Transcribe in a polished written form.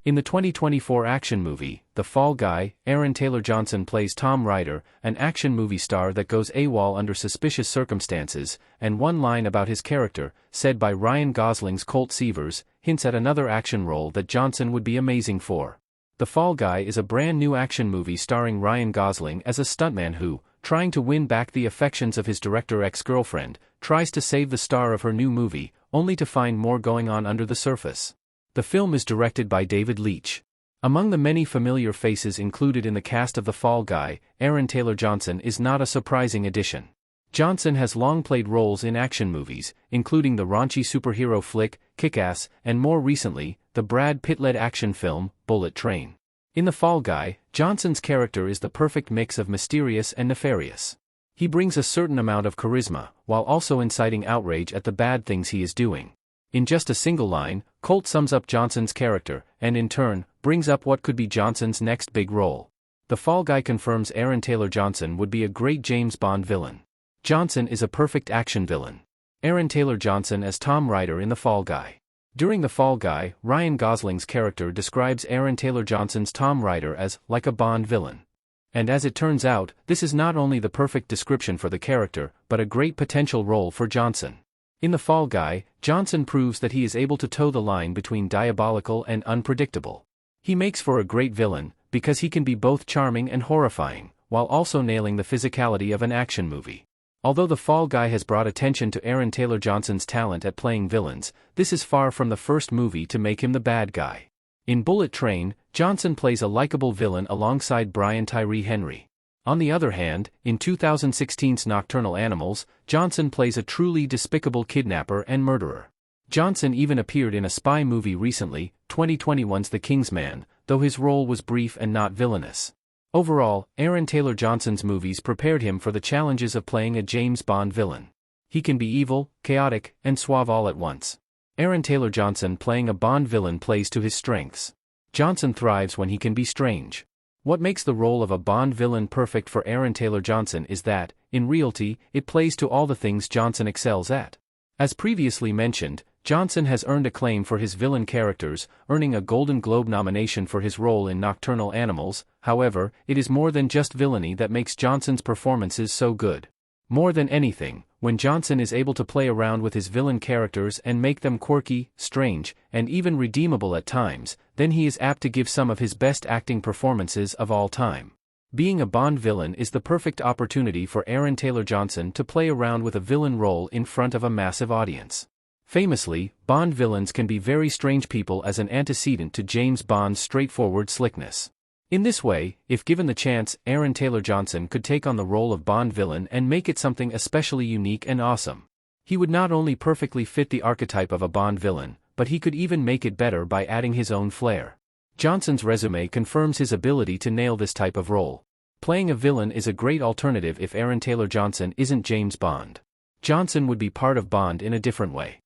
In the 2024 action movie, The Fall Guy, Aaron Taylor Johnson plays Tom Ryder, an action movie star that goes AWOL under suspicious circumstances, and one line about his character, said by Ryan Gosling's Colt Seavers, hints at another action role that Johnson would be amazing for. The Fall Guy is a brand new action movie starring Ryan Gosling as a stuntman who, trying to win back the affections of his director ex-girlfriend, tries to save the star of her new movie, only to find more going on under the surface. The film is directed by David Leitch. Among the many familiar faces included in the cast of The Fall Guy, Aaron Taylor Johnson is not a surprising addition. Johnson has long played roles in action movies, including the raunchy superhero flick, Kick-Ass, and more recently, the Brad Pitt-led action film, Bullet Train. In The Fall Guy, Johnson's character is the perfect mix of mysterious and nefarious. He brings a certain amount of charisma, while also inciting outrage at the bad things he is doing. In just a single line, Colt sums up Johnson's character, and in turn, brings up what could be Johnson's next big role. The Fall Guy confirms Aaron Taylor Johnson would be a great James Bond villain. Johnson is a perfect action villain. Aaron Taylor Johnson as Tom Ryder in The Fall Guy. During The Fall Guy, Ryan Gosling's character describes Aaron Taylor Johnson's Tom Ryder as, like a Bond villain. And as it turns out, this is not only the perfect description for the character, but a great potential role for Johnson. In The Fall Guy, Johnson proves that he is able to toe the line between diabolical and unpredictable. He makes for a great villain, because he can be both charming and horrifying, while also nailing the physicality of an action movie. Although The Fall Guy has brought attention to Aaron Taylor Johnson's talent at playing villains, this is far from the first movie to make him the bad guy. In Bullet Train, Johnson plays a likable villain alongside Brian Tyree Henry. On the other hand, in 2016's Nocturnal Animals, Johnson plays a truly despicable kidnapper and murderer. Johnson even appeared in a spy movie recently, 2021's The Kingsman, though his role was brief and not villainous. Overall, Aaron Taylor Johnson's movies prepared him for the challenges of playing a James Bond villain. He can be evil, chaotic, and suave all at once. Aaron Taylor Johnson playing a Bond villain plays to his strengths. Johnson thrives when he can be strange. What makes the role of a Bond villain perfect for Aaron Taylor Johnson is that, in reality, it plays to all the things Johnson excels at. As previously mentioned, Johnson has earned acclaim for his villain characters, earning a Golden Globe nomination for his role in Nocturnal Animals. However, it is more than just villainy that makes Johnson's performances so good. More than anything, when Johnson is able to play around with his villain characters and make them quirky, strange, and even redeemable at times, then he is apt to give some of his best acting performances of all time. Being a Bond villain is the perfect opportunity for Aaron Taylor Johnson to play around with a villain role in front of a massive audience. Famously, Bond villains can be very strange people as an antecedent to James Bond's straightforward slickness. In this way, if given the chance, Aaron Taylor Johnson could take on the role of Bond villain and make it something especially unique and awesome. He would not only perfectly fit the archetype of a Bond villain, but he could even make it better by adding his own flair. Johnson's resume confirms his ability to nail this type of role. Playing a villain is a great alternative if Aaron Taylor Johnson isn't James Bond. Johnson would be part of Bond in a different way.